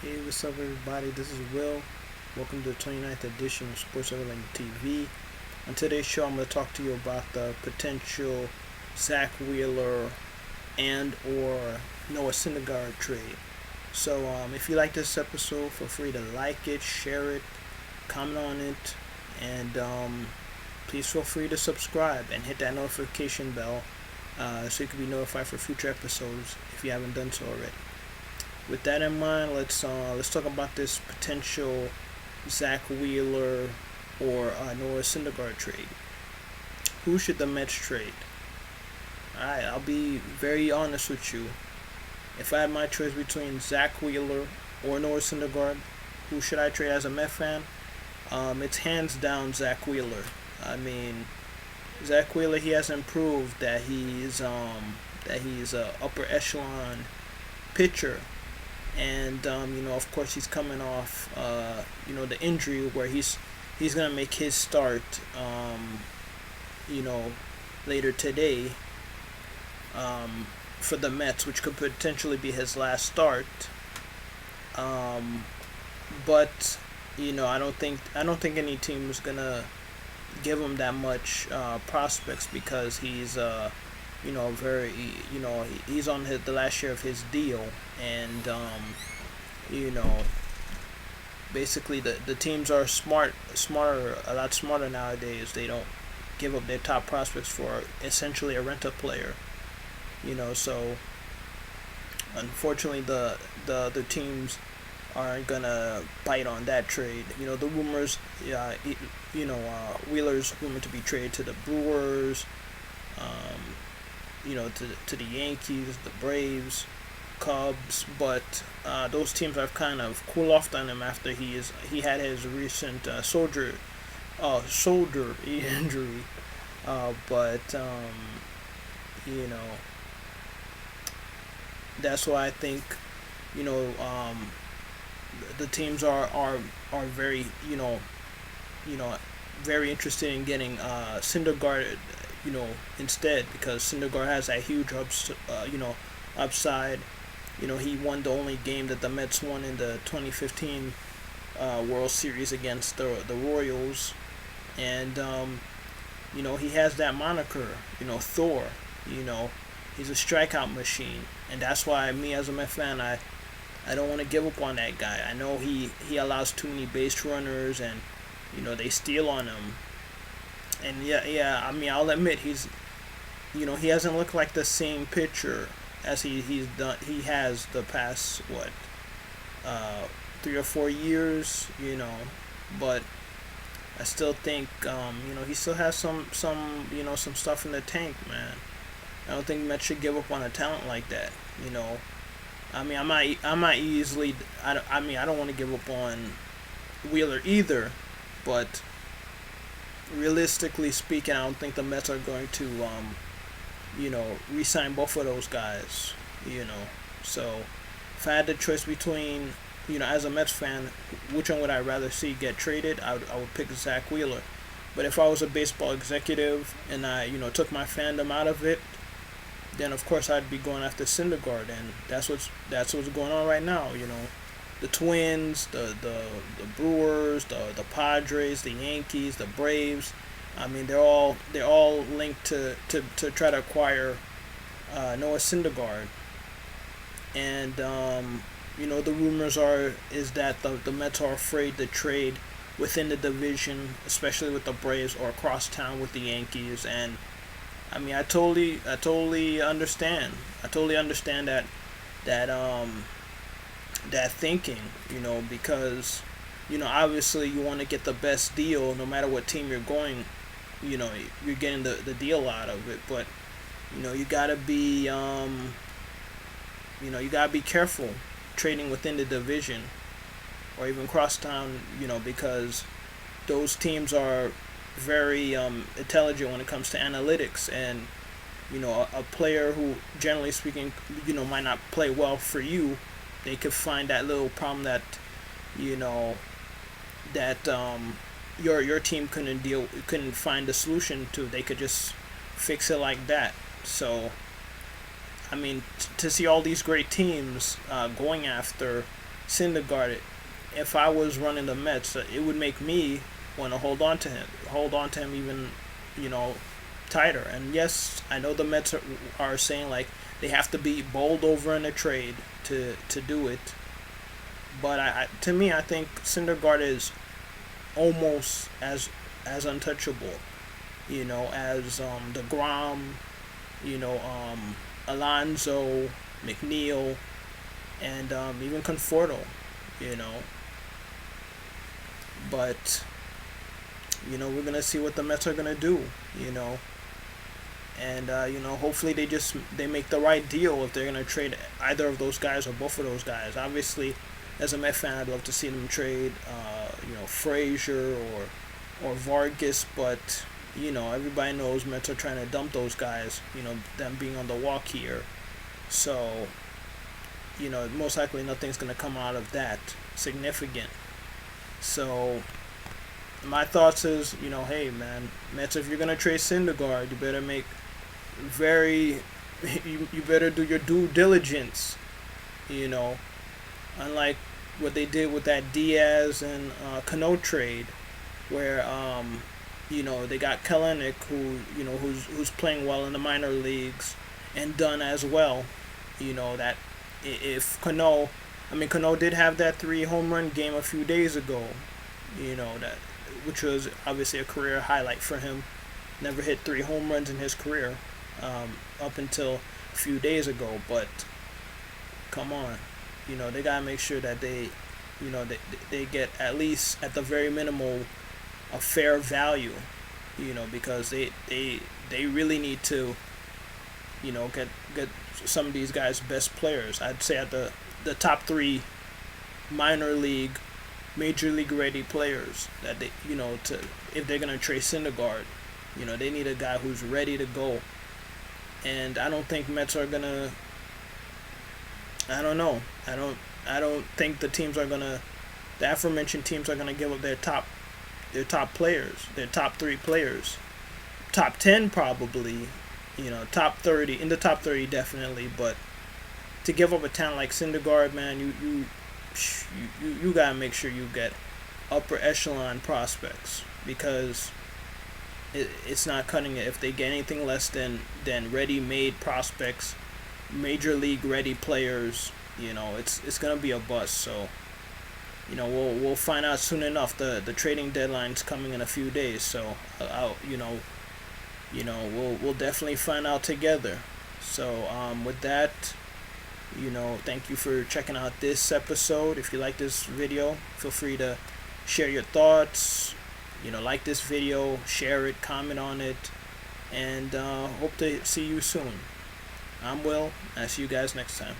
Hey, what's up, everybody? This is Will. Welcome to the 29th edition of Sports Everything TV. On today's show, I'm going to talk to you about the potential Zack Wheeler and or Noah Syndergaard trade. So, if you like this episode, feel free to like it, share it, comment on it, and please feel free to subscribe and hit that notification bell so you can be notified for future episodes if you haven't done so already. With that in mind, let's talk about this potential Zack Wheeler or Noah Syndergaard trade. Who should the Mets trade? Alright, I'll be very honest with you. If I had my choice between Zack Wheeler or Noah Syndergaard, who should I trade as a Met fan? It's hands down Zack Wheeler. I mean, Zack Wheeler, he has improved that he's a upper echelon pitcher, and of course, he's coming off the injury where he's gonna make his start you know later today for the Mets, which could potentially be his last start. But I don't think any team is gonna give him that much prospects because very he's on the last year of his deal, and you know basically the teams are a lot smarter nowadays. They don't give up their top prospects for essentially a rental player. So unfortunately the teams aren't gonna bite on that trade. The rumors, Wheeler's rumored to be traded to the Brewers, to the Yankees, the Braves, Cubs, but those teams have kind of cooled off on him after he had his recent shoulder injury. But you know that's why I think you know the teams are very you know very interested in getting Syndergaard instead, because Syndergaard has that huge upside. He won the only game that the Mets won in the 2015 World Series against the Royals, and he has that moniker, Thor. He's a strikeout machine, and that's why me as a Met fan, I don't want to give up on that guy. I know he allows too many base runners, and they steal on him. And yeah, I mean, I'll admit he hasn't looked like the same pitcher as he has the past 3 or 4 years. But I still think he still has some stuff in the tank, man. I don't think Mets should give up on a talent like that. I mean, I'm not easily. I don't want to give up on Wheeler either, but realistically speaking, I don't think the Mets are going to re-sign both of those guys. So if I had the choice between as a Mets fan, which one would I rather see get traded? I would pick Zack Wheeler. But if I was a baseball executive and I took my fandom out of it, then of course I'd be going after Syndergaard, and that's what's going on right now. The Twins, the Brewers, the Padres, the Yankees, the Braves. I mean, they're all linked to try to acquire Noah Syndergaard, and the rumors is that the Mets are afraid to trade within the division, especially with the Braves, or crosstown with the Yankees. And I mean, I totally understand. I totally understand that thinking, because obviously you want to get the best deal no matter what team you're going. You're getting the deal out of it, but you gotta be careful trading within the division or even crosstown, because those teams are very intelligent when it comes to analytics, and a player who, generally speaking, might not play well for you, they could find that little problem that your team couldn't find a solution to. They could just fix it like that. So I mean, to see all these great teams going after Syndergaard, if I was running the Mets, it would make me want to hold on to him even, you know, tighter. And yes, I know the Mets are saying like they have to be bowled over in a trade to do it. But to me, I think Syndergaard is almost as untouchable, you know, as the Grom, you know, Alonso, McNeil, and even Conforto, you know. But you know, we're gonna see what the Mets are gonna do, you know, and you know, hopefully they make the right deal if they're gonna trade either of those guys or both of those guys. Obviously, as a Met fan, I'd love to see them trade, you know, Frazier or Vargas, but you know, everybody knows Mets are trying to dump those guys. You know, them being on the walk here, so you know, most likely nothing's gonna come out of that significant. So my thoughts is, you know, hey man, Mets, if you're gonna trade Syndergaard, you better make very, you better do your due diligence. You know, unlike what they did with that Diaz and Cano trade, where you know, they got Kelenic, who you know who's playing well in the minor leagues, and Dunn as well. You know that if Cano, I mean Cano did have that 3 home run game a few days ago. You know that, which was obviously a career highlight for him. Never hit 3 home runs in his career up until a few days ago. But come on, you know they gotta make sure that you know, they get at least at the very minimal a fair value. You know, because they really need to, you know, get some of these guys best players. I'd say at the top 3 minor league, major league ready players that they, you know, to if they're gonna trade Syndergaard, you know, they need a guy who's ready to go. And I don't think Mets are gonna. I don't know. I don't think the teams are gonna. The aforementioned teams are gonna give up their top players, their top 3 players, top 10 probably, you know, top 30, in the top 30 definitely. But to give up a talent like Syndergaard, man, you gotta make sure you get upper echelon prospects, because it's not cutting it if they get anything less than ready-made prospects, major league ready players. You know, it's gonna be a bust. So you know, we'll find out soon enough. The trading deadline's coming in a few days, so you know, we'll definitely find out together. So with that, you know, thank you for checking out this episode. If you like this video, feel free to share your thoughts. You know, like this video, share it, comment on it, and hope to see you soon. I'm Will, and I'll see you guys next time.